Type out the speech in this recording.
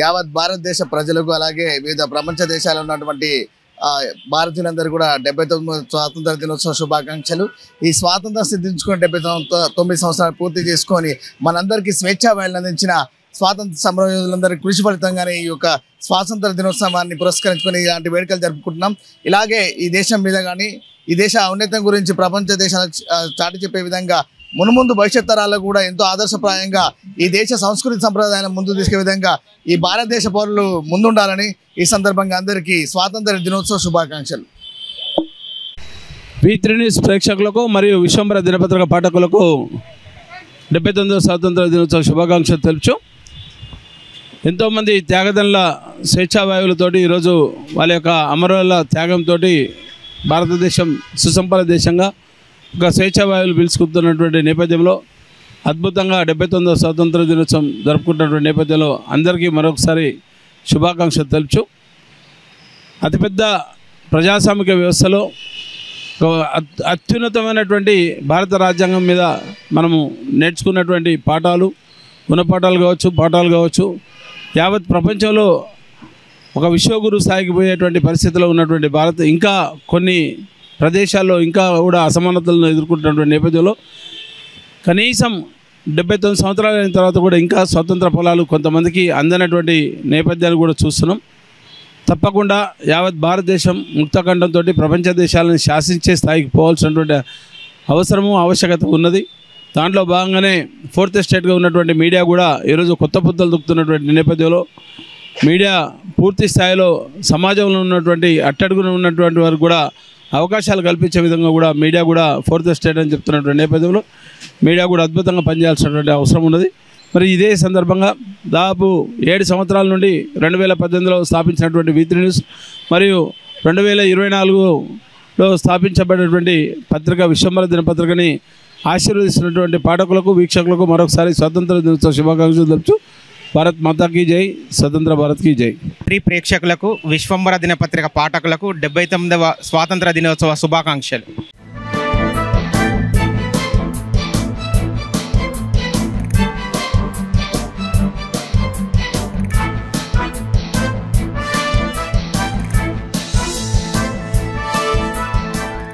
యావత్ భారతదేశ ప్రజలకు అలాగే వివిధ ప్రపంచ దేశాల్లో ఉన్నటువంటి భారతీయులందరూ కూడా 79వ స్వాతంత్ర దినోత్సవ శుభాకాంక్షలు. ఈ స్వాతంత్రం సిద్ధించుకొని 79 సంవత్సరాలు పూర్తి చేసుకొని మనందరికీ స్వేచ్ఛా వాయువులు అందించిన స్వాతంత్ర సమరయోధులందరి కృషి ఫలితంగానే ఈ యొక్క స్వాతంత్ర దినోత్సవాన్ని పురస్కరించుకొని ఇలాంటి వేడుకలు జరుపుకుంటున్నాం. ఇలాగే ఈ దేశం మీద కానీ ఈ దేశ ఔన్నత్యం గురించి ప్రపంచ దేశాలకు చాటి చెప్పే విధంగా మున్ముందు భవిష్యత్ తరాలకు కూడా ఎంతో ఆదర్శప్రాయంగా ఈ దేశ సంస్కృతి సంప్రదాయాలను ముందు తీసుకే విధంగా ఈ భారతదేశ పౌరులు ముందుండాలని ఈ సందర్భంగా అందరికీ స్వాతంత్ర దినోత్సవ శుభాకాంక్షలు. V3 న్యూస్ ప్రేక్షకులకు మరియు విశ్వంబర దినపత్రిక పాఠకులకు 79వ స్వాతంత్ర దినోత్సవ శుభాకాంక్షలు తెలుపుచు ఎంతోమంది త్యాగదనుల స్వేచ్ఛా వాయువులతోటి ఈరోజు వాళ్ళ యొక్క అమరుల త్యాగంతో భారతదేశం సుసంపన్న దేశంగా ఒక స్వేచ్ఛా వాయువులు పిలుచుకుంటున్నటువంటి నేపథ్యంలో అద్భుతంగా 79వ స్వాతంత్ర దినోత్సవం జరుపుకుంటున్నటువంటి నేపథ్యంలో అందరికీ మరొకసారి శుభాకాంక్షలు తెలుపుచు అతిపెద్ద ప్రజాస్వామిక వ్యవస్థలో అత్యున్నతమైనటువంటి భారత రాజ్యాంగం మీద మనము నేర్చుకున్నటువంటి పాఠాలు గుణపాఠాలు కావచ్చు పాఠాలు కావచ్చు యావత్ ప్రపంచంలో ఒక విశ్వగురు స్థాయికి పోయేటువంటి పరిస్థితిలో ఉన్నటువంటి భారత్ ఇంకా కొన్ని ప్రదేశాల్లో ఇంకా కూడా అసమానతలను ఎదుర్కొంటున్నటువంటి నేపథ్యంలో కనీసం 79 సంవత్సరాలు అయిన తర్వాత కూడా ఇంకా స్వతంత్ర ఫలాలు కొంతమందికి అందనటువంటి నేపథ్యాన్ని కూడా చూస్తున్నాం. తప్పకుండా యావత్ భారతదేశం ముక్తఖండంతో ప్రపంచ దేశాలను శాసించే స్థాయికి పోవాల్సినటువంటి అవసరము ఆవశ్యకత ఉన్నది. దాంట్లో భాగంగానే 4th ఎస్టేట్గా ఉన్నటువంటి మీడియా కూడా ఈరోజు కొత్త పుత్తలు దొక్కుతున్నటువంటి నేపథ్యంలో మీడియా పూర్తి స్థాయిలో సమాజంలో ఉన్నటువంటి అట్టడుగున ఉన్నటువంటి వారికి కూడా అవకాశాలు కల్పించే విధంగా కూడా మీడియా కూడా 4th ఎస్టేట్ అని చెప్తున్నటువంటి నేపథ్యంలో మీడియా కూడా అద్భుతంగా పనిచేయాల్సినటువంటి అవసరం ఉన్నది. మరి ఇదే సందర్భంగా దాదాపు 7 సంవత్సరాల నుండి 2018లో స్థాపించినటువంటి V3 న్యూస్ మరియు 2024లో స్థాపించబడినటువంటి పత్రిక విశ్వంబర దినపత్రికని ఆశీర్వదిస్తున్నటువంటి పాఠకులకు వీక్షకులకు మరొకసారి స్వాతంత్ర దినోత్సవ శుభాకాంక్షలు తెలుపుతూ భారత్ మాతాకి జై, స్వతంత్ర భారత్కి జై. ప్రేక్షకులకు విశ్వంబర దినపత్రిక పాఠకులకు 79వ స్వాతంత్ర దినోత్సవ శుభాకాంక్షలు.